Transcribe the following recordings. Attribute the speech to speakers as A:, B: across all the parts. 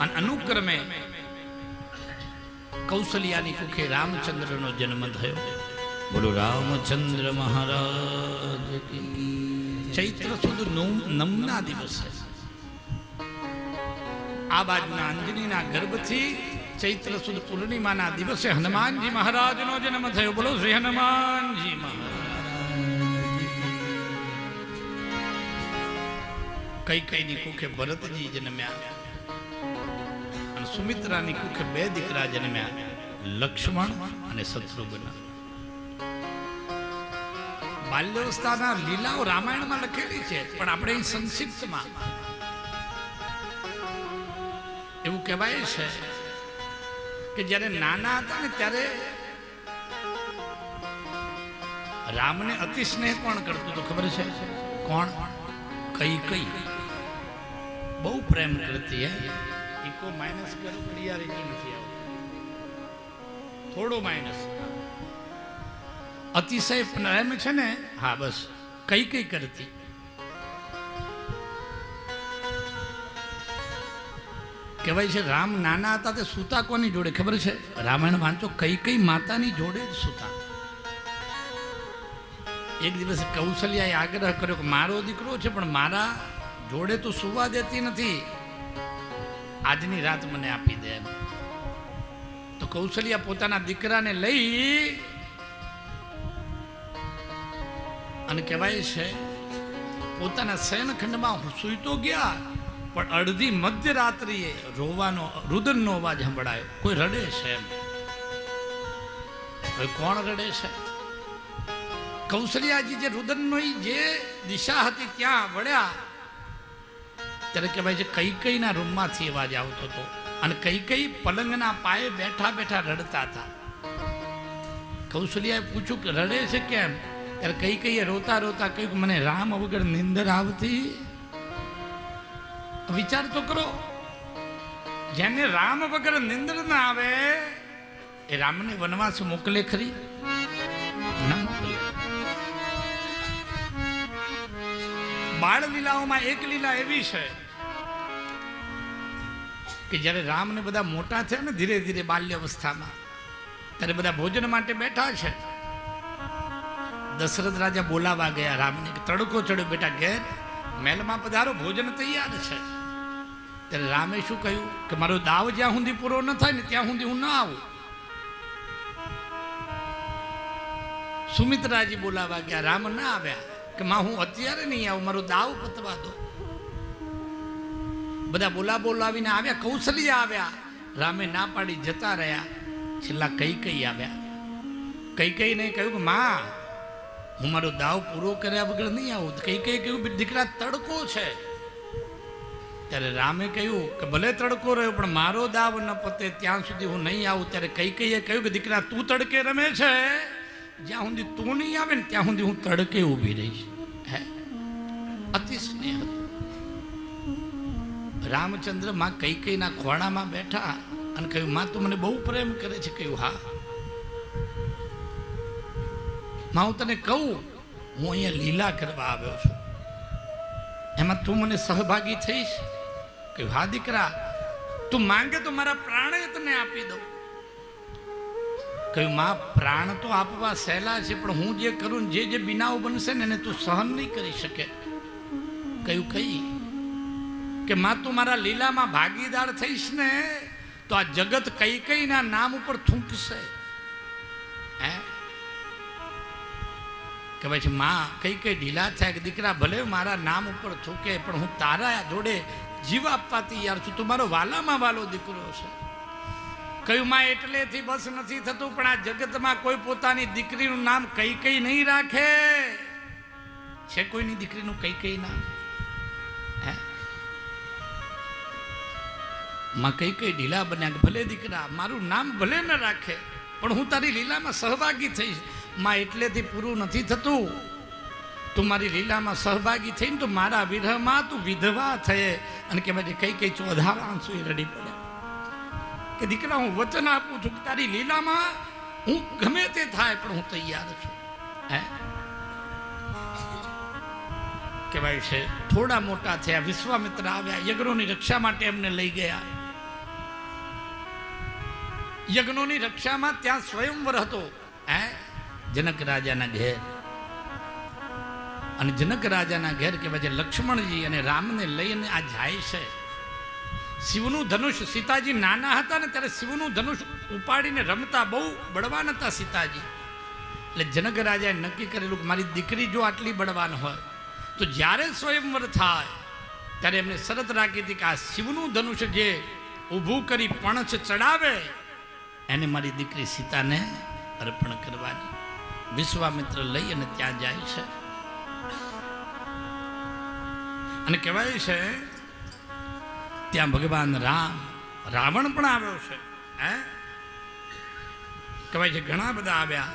A: અને અનુક્રમે કૌશલ્યાની કુખે રામચંદ્રનો જન્મ થયો. બોલો રામચંદ્ર મહારાજ કી. ચૈત્ર સુદ નમના દિવસે આ બાજુના અંજનીના ગર્ભથી ચૈત્ર સુદ પૂર્ણિમાના દિવસે હનુમાનજી મહારાજનો જન્મ થયો. બોલો શ્રી હનુમાનજી મહારાજ. કૈકેયીની કુખે ભરતજી જન્મ્યા અને સુમિત્રાની કુખે બે દીકરા જન્મ્યા, લક્ષ્મણ અને શત્રુઘ્ન. બાલ્યાવસ્થાના લીલાઓ રામાયણમાં લખેલી છે, પણ આપણે અહીં સંક્ષિપ્તમાં એવું કહેવાય છે કે જ્યારે નાના હતા ને ત્યારે રામને અતિ સ્નેહ કોણ કરતું હતું ખબર છે? કોણ? કૈકેયી બહુ પ્રેમ કરતી. ઇકો માઇનસ કરો, ક્લિયરિટી નથી આવતી, થોડો માઇનસ. અતિશય પ્રેમ છે ને, હા બસ કૈકેયી કરતી. કહેવાય છે રામ નાના હતા તે સૂતા કોની જોડે ખબર છે? રામાયણ વાંચો, કૈકેયી માતાની જોડે જ સૂતા. એક દિવસે કૌશલ્યાએ આગ્રહ કર્યો કે મારો દીકરો છે પણ મારા જોડે તો સુવા દેતી નથી, આજની રાત મને આપી દે. તો કૌશલ્યા પોતાના દીકરાને લઈ અને કહેવાય છે પોતાના શયનખંડમાં સૂઈ તો ગયા, પણ અડધી મધ્યરાત્રિએ રોવાનો રુદનનો અવાજ સંભળાયો. કોઈ રડે છે એમ. કોણ રડે છે? કૌશલ્યાજી જે રુદનની જે દિશા હતી ત્યાં વળ્યા ત્યારે કહેવાય છે કૈકેયીના રૂમમાંથી અવાજ આવતો હતો અને કૈકેયી પલંગના પાયે બેઠા બેઠા રડતા હતા. કૌશલ્યાએ પૂછ્યું કે રડે છે કેમ? ત્યારે કૈકેયીએ રોતા રોતા કહ્યું, મને રામ વગર નિંદર આવતી. વિચાર તો કરો, જેને રામ વગર નિંદર ના આવે એ રામને વનવાસ મોકલે ખરી? ના મોકલે. બાળ લીલાઓમાં એક લીલા એવી છે કે જ્યારે રામને બધા મોટા થયા ને ધીરે ધીરે બાલ્યાવસ્થામાં, ત્યારે બધા ભોજન માટે બેઠા છે. દશરથ રાજા બોલાવા ગયા રામને કે તડકો ચડ્યો બેટા, ઘેર મહેલમાં પધારો, ભોજન તૈયાર છે. ત્યારે રામે શું કહ્યું કે મારો દાવ જ્યાં સુધી પૂરો ન થાય ને ત્યાં સુધી હું ન આવું. સુમિત્રાજી બોલાવા ગયા, રામ ના આવ્યા કે માં હું અત્યારે નહીં આવું, મારો દાવ પતવા દો. બધા બોલાવીને આવ્યા. કૌશલ્યા આવ્યા, રામે ના પાડી જતા રહ્યા. છેલ્લા કૈકેયી આવ્યા. કૈકેયીને કહ્યું કે માં હું મારો દાવ પૂરો કર્યા વગર નહીં આવું. કૈકેયી કહ્યું દીકરા તડકો છે. ત્યારે રામે કહ્યું કે ભલે તડકો રહ્યો પણ મારો દાવ ન પતે ત્યાં સુધી હું નહીં આવું. ત્યારે કૈકેયીએ કહ્યું કે દીકરા તું તડકે રમે છે, જ્યાં સુધી તું નહીં આવે ને ત્યાં સુધી હું તડકે ઊભી રહીશ. હે, અતિ સ્નેહ હતો. રામચંદ્ર માં કૈકેયીના ખોળામાં બેઠા અને કહ્યું માં તું મને બહુ પ્રેમ કરે છે? કહ્યું હા. માં હું તને કહું, હું અહીંયા લીલા કરવા આવ્યો છું, એમાં તું મને સહભાગી થઈશ? કહ્યું હા દીકરા, તું માંગે તો મારા પ્રાણે તને આપી દઉં. કહ્યું માં પ્રાણ તો આપવા સહેલા છે, પણ હું જે કરું જે જે બનાવ બનશે ને એને તું સહન નહીં કરી શકે. કહ્યું કઈ? કે માં તું મારા લીલામાં ભાગીદાર થઈશ ને તો આ જગત કૈકેયીના નામ ઉપર થૂંકશે. હે, કે પછી માં કૈકેયી ઢીલા થાય કે દીકરા ભલે મારા નામ ઉપર થૂકે પણ હું તારા જોડે જીવ આપવા તૈયાર છું, તું મારો વાલામાં વાલો દીકરો છે. કહ્યું માં એટલેથી બસ નથી થતું, પણ આ જગતમાં કોઈ પોતાની દીકરીનું નામ કૈકેયી નહીં રાખે. છે કોઈની દીકરીનું કૈકેયી નામ? હે, માં કૈકેયી ઢીલા બન્યા કે ભલે દીકરા મારું નામ ભલે ન રાખે પણ હું તારી લીલામાં સહભાગી થઈશ. માં એટલેથી પૂરું નથી થતું, તું મારી લીલામાં સહભાગી થઈને તો મારા વિરહમાં તું વિધવા થયે. અને કહેવાય કૈકેયી ચોધાર આંસુ રડી પડ્યા કે દીકરા હું વચન આપું છું કે તારી લીલામાં હું ગમે તે થાય પણ હું તૈયાર છું. હે, કહેવાય છે થોડા મોટા થયા, વિશ્વામિત્ર આવ્યા, યજ્ઞોની રક્ષા માટે એમને લઈ ગયા. યજ્ઞોની રક્ષામાં ત્યાં સ્વયંવર હતો જનક રાજાના ઘેર. અને જનક રાજાના ઘેર કહેવાય છે લક્ષ્મણજી અને રામને લઈને આ જાય છે. શિવનું ધનુષ, સીતાજી નાના હતા ને ત્યારે શિવનું ધનુષ ઉપાડીને રમતા, બહુ બળવાન હતા સીતાજી. એટલે જનક રાજાએ નક્કી કરેલું કે મારી દીકરી જો આટલી બળવાન હોય તો જ્યારે સ્વયંવર થાય ત્યારે એમને શરત રાખી હતી કે આ શિવનું ધનુષ જે ઊભું કરી પણછ ચડાવે એને મારી દીકરી સીતાને અર્પણ કરવાની. વિશ્વામિત્ર લઈ અને ત્યાં જાય છે. અને કહેવાય છે ત્યાં ભગવાન રાવણ પણ આવ્યો છે. કહેવાય છે ઘણા બધા આવ્યા.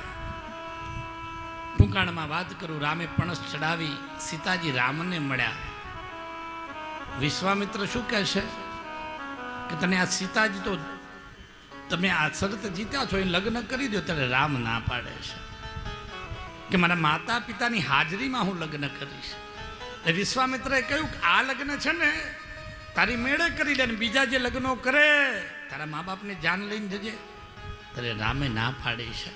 A: ટૂંકાણમાં વાત કરું, રામે પણસ ચડાવી, સીતાજી રામને મળ્યા. વિશ્વામિત્ર શું કહે છે કે તને આ સીતાજી તો તમે આ શરત જીત્યા છો, એ લગ્ન કરી દો. ત્યારે રામ ના પાડે છે કે મારા માતા પિતાની હાજરીમાં હું લગ્ન કરીશ. એટલે વિશ્વામિત્રએ કહ્યું કે આ લગ્ન છે ને તારી મેળે કરી લે, બીજા જે લગ્નો કરે તારા મા બાપને જાન લઈને જજે. ત્યારે રામે ના પાડી છે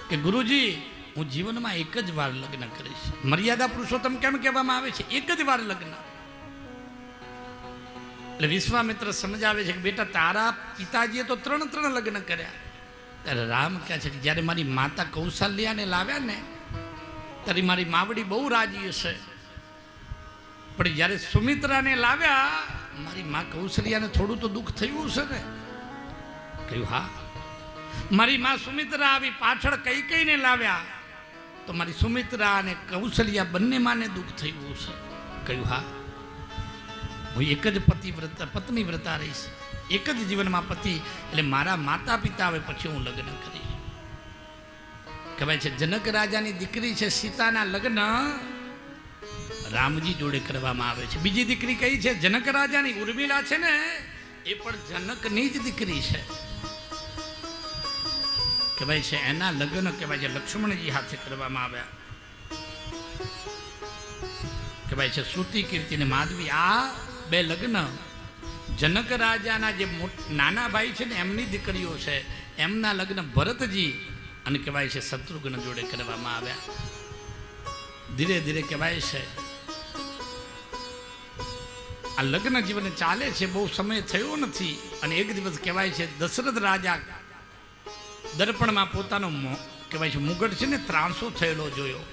A: કે ગુરુજી હું જીવનમાં એક જ વાર લગ્ન કરીશ. મર્યાદા પુરુષોત્તમ કેમ કહેવામાં આવે છે? એક જ વાર લગ્ન. એટલે વિશ્વામિત્ર સમજાવે છે કે બેટા તારા પિતાજીએ તો 3 લગ્ન કર્યા. ત્યારે રામ કહે છે કે જ્યારે મારી માતા કૌશલ્યાને લાવ્યા ને ત્યારે મારી માવડી બહુ રાજી હશે, પણ જ્યારે સુમિત્રાને લાવ્યા મારી મા કૌશલ્યાને થોડું તો દુઃખ થયું હશે ને. કહ્યું હા. મારી મા સુમિત્રા આવી પાછળ કૈકેયીને લાવ્યા તો મારી સુમિત્રા અને કૌશલ્યા બંને માને દુઃખ થયું હશે. કહ્યું હા, હું એક જ પત્ની વ્રતા રહીશ, એક જ જીવનમાં પતિ, એટલે મારા માતા પિતા આવે પછી હું લગ્ન કરીશ. કહેવાય છે જનક રાજાની દીકરી છે સીતાના લગ્ન રામજી જોડે કરવામાં આવે છે. બીજી દીકરી કઈ છે? જનક રાજાની ઉર્મિલા છે ને, એ પણ જનકની જ દીકરી છે. કહેવાય છે એના લગ્ન કહેવાય છે લક્ષ્મણજી હાથે કરવામાં આવ્યા. કહેવાય છે શ્રુતિ, કીર્તિ ને માધવી, આ 2 લગ્ન જનક રાજાના જે નાના ભાઈ છે ને એમની દીકરીઓ છે, એમના લગ્ન ભરતજી અને કહેવાય છે શત્રુઘ્ન જોડે કરવામાં આવ્યા. ધીરે ધીરે કહેવાય છે આ લગ્ન જીવન ચાલે છે, બહુ સમય થયો નથી. અને એક દિવસ કહેવાય છે દશરથ રાજા દર્પણમાં પોતાનો કહેવાય છે મુગટ છે ને ત્રાંસો થયેલો જોયો.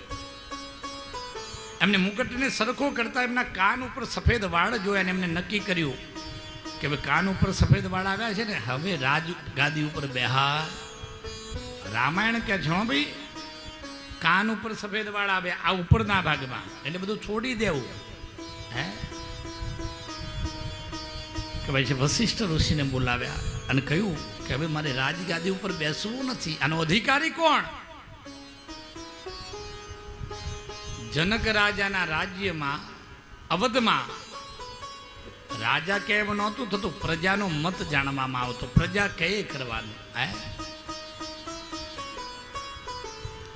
A: એમને મુગટને સરખો કરતા એમના કાન ઉપર સફેદ વાળ જોયા અને એમને નક્કી કર્યું કે હવે કાન ઉપર સફેદ વાળ આવ્યા છે ને, હવે રાજ ગાદી ઉપર બેહાર. રામાયણ કે છે ભાઈ કાન ઉપર સફેદ વાળ આવે આ ઉપરના ભાગમાં, એટલે બધું છોડી દેવું. કહેવાય છે વશિષ્ઠ ઋષિને બોલાવ્યા અને કહ્યું કે હવે મારે રાજગાદી ઉપર બેસવું નથી. આનો અધિકારી કોણ? જનક રાજાના રાજ્યમાં અવધમાં રાજા કે એમ નહોતું થતું, પ્રજાનો મત જાણવામાં આવતો, પ્રજા કહે કરવાનું.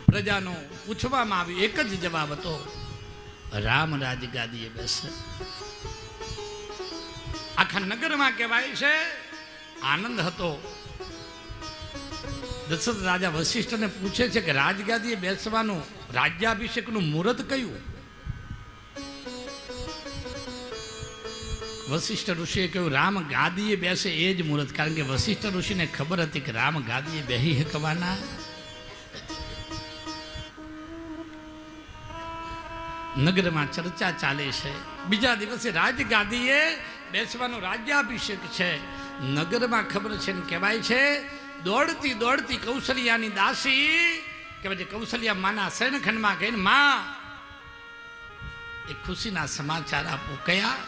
A: પ્રજાનો પૂછવામાં આવ્યું, એક જ જવાબ હતો, રામ રાજગાદીએ બેસે. આખા નગરમાં કહેવાય છે આનંદ હતો. દશરથ રાજા વશિષ્ઠને પૂછે છે કે રાજગાદીએ બેસવાનું રાજ્યાભિષેકનું મુહૂર્ત કયું? વશિષ્ઠ ઋષિએ કહ્યું રામ ગાદીએ બેસે એ જ મુહૂર્ત. કારણ કે વશિષ્ઠ ઋષિને ખબર હતી કે રામ ગાદીએ બેહી શકવાના. નગરમાં ચર્ચા ચાલે છે. બીજા દિવસે રાજગાદીએ બેસવાનો રાજ્યાભિષેક છે. નગરમાં ખબર છે ને કહેવાય છે દોડતી દોડતી કૌશલ્યાની દાસી કહેવાય છે કૌશલ્યા માના શયનખંડમાં ગઈને માં એ ખુશીના સમાચાર આપો. કયા?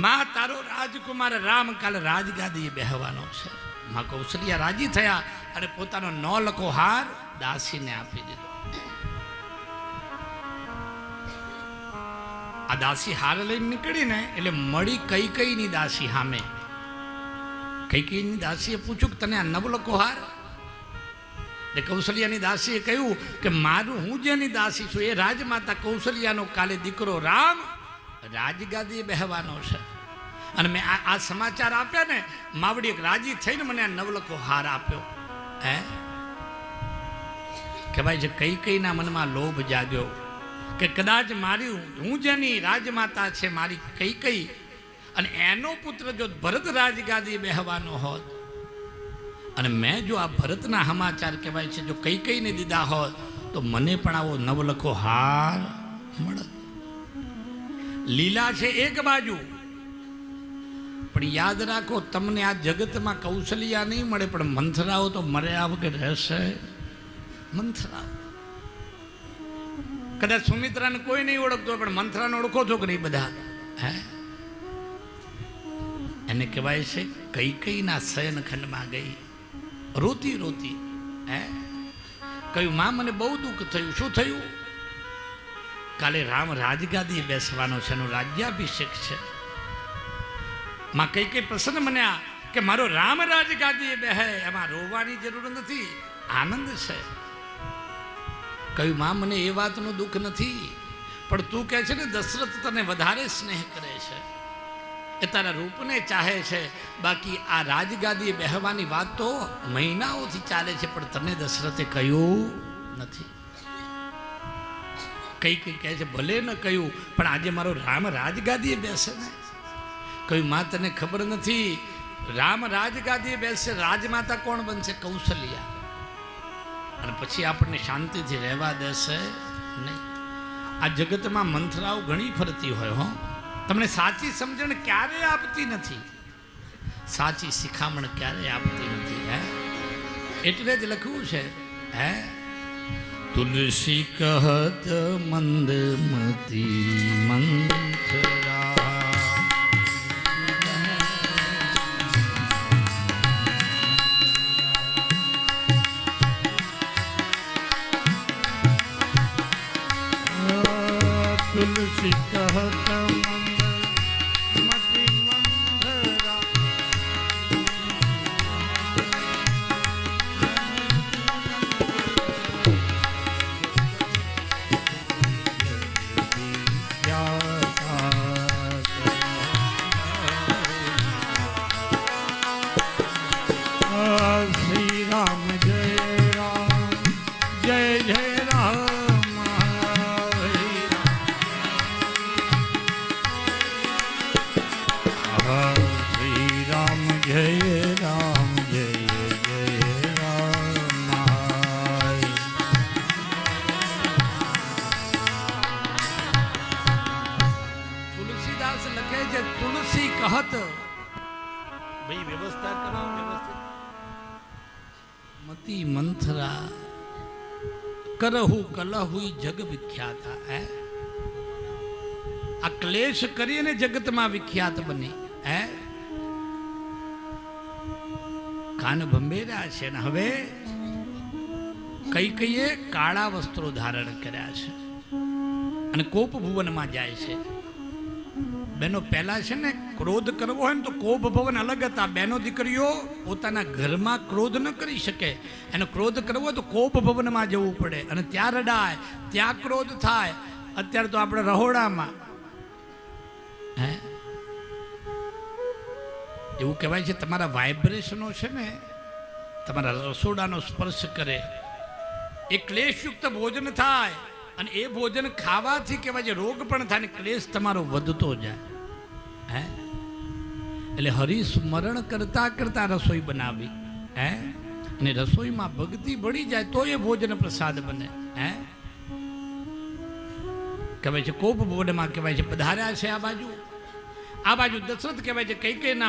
A: માં તારો રાજકુમાર રામ કાલે રાજગાદીએ બેહવાનો છે. માં કૌશલ્યા રાજી થયા અને પોતાનો 9 લખો હાર દાસીને આપી દીધો. આ દાસી હાર લઈને નીકળીને એટલે મળી કૈકેયીની દાસી સામે. કૈકેયીની દાસીએ પૂછ્યું કે તને આ 9 લખો હાર? એટલે કૌશલ્યાની દાસીએ કહ્યું કે મારું હું જેની દાસી છું એ રાજમાતા કૌશલ્યાનો કાલે દીકરો રામ રાજગાદીએ બેહવાનો છે. અને મેં આ સમાચાર આપ્યા ને, માવડી એક રાજી થઈને મને આ નવલખો હાર આપ્યો. કહેવાય છે કઈ કઈના મનમાં લોભ જાગ્યો કે કદાચ મારી હું જેની રાજમાતા છે મારી કઈ કઈ, અને એનો પુત્ર જો ભરત રાજગાદીએ બેહવાનો હોત, અને મેં જો આ ભરતના સમાચાર કહેવાય છે જો કઈ કઈને દીધા હોત તો મને પણ આવો નવલખો હાર મળત. લીલા છે એક બાજુ, પણ યાદ રાખો તમને આ જગતમાં કૌશલ્યા નહીં મળે, પણ મંથરાઓ તો મર્યા વગર રહેશે. મંથરાઓ કદાચ સુમિત્રાને કોઈ નહીં ઓળખતો, પણ મંથરાને ઓળખો છો કે નહીં બધા? એને કહેવાય છે કઈ કઈના શયનખંડમાં ગઈ રોતી રોતી. કહ્યું માં મને બહુ દુઃખ થયું. શું થયું? કાલે રામ રાજગાદી બેસવાનો છે, એનો રાજ્યાભિષેક છે. માં કઈ કઈ પ્રસન્ન બન્યા કે મારો રામ રાજગાદીએ બેહે, એમાં રોવાની જરૂર નથી, આનંદ છે. કહ્યું માં મને એ વાતનું દુઃખ નથી, પણ તું કહે છે ને દશરથ તને વધારે સ્નેહ કરે છે, એ તારા રૂપને ચાહે છે, બાકી આ રાજગાદીએ બેહવાની વાત તો મહિનાઓથી ચાલે છે, પણ તને દશરથે કહ્યું નથી. કઈ કઈ કહે છે ભલે ન કહ્યું, પણ આજે મારો રામ રાજગાદીએ બેસે ને. કહ્યું માં તને ખબર નથી, રામ રાજગાદીએ બેસે રાજમાતા કોણ બનશે? કૌશલ્યા. અને પછી આપણને શાંતિથી રહેવા દેશે નહીં. આ જગતમાં મંથરાઓ ઘણી ફરતી હોય હો, તમને સાચી સમજણ ક્યારેય આપતી નથી, સાચી શિખામણ ક્યારેય આપતી નથી. એટલે જ લખ્યું છે તુલસી કહત મંદમતી મંથરા, તુલસી કહત તુલસી કહત. ભાઈ વ્યવસ્થા કરો વ્યવસ્થિત. મતી મંથરા કરહુ કલહુ જગ વિખ્યાતા. આ ક્લેશ કરીને જગતમાં વિખ્યાત બની. કાન ભંભેર્યા છે ને હવે કઈ કઈએ કાળા વસ્ત્રો ધારણ કર્યા છે અને કોપ ભુવનમાં જાય છે. બહેનો પહેલા છે ને ક્રોધ કરવો હોય ને તો કોપ ભવન અલગ હતા. બહેનો દીકરીઓ પોતાના ઘરમાં ક્રોધ ન કરી શકે, એનો ક્રોધ કરવો હોય તો કોપ ભવનમાં જવું પડે અને ત્યાં રડાય, ત્યાં ક્રોધ થાય. અત્યારે તો આપણે રહોડામાં એવું કહેવાય છે તમારા વાઇબ્રેશનો છે ને તમારા રસોડાનો સ્પર્શ કરે, એ ક્લેશયુક્ત ભોજન થાય અને એ ભોજન ખાવાથી કહેવાય છે રોગ પણ થાય ને ક્લેશ તમારો વધતો જાય. એટલે હરિસ્મરણ કરતા કરતા રસોઈ બનાવી અને રસોઈમાં ભક્તિ ભળી જાય તો એ ભોજન પ્રસાદ બને. કહેવાય છે કોપ ભવનમાં કહેવાય છે પધાર્યા છે. આ બાજુ દશરથ કહેવાય છે કઈ કઈ નામ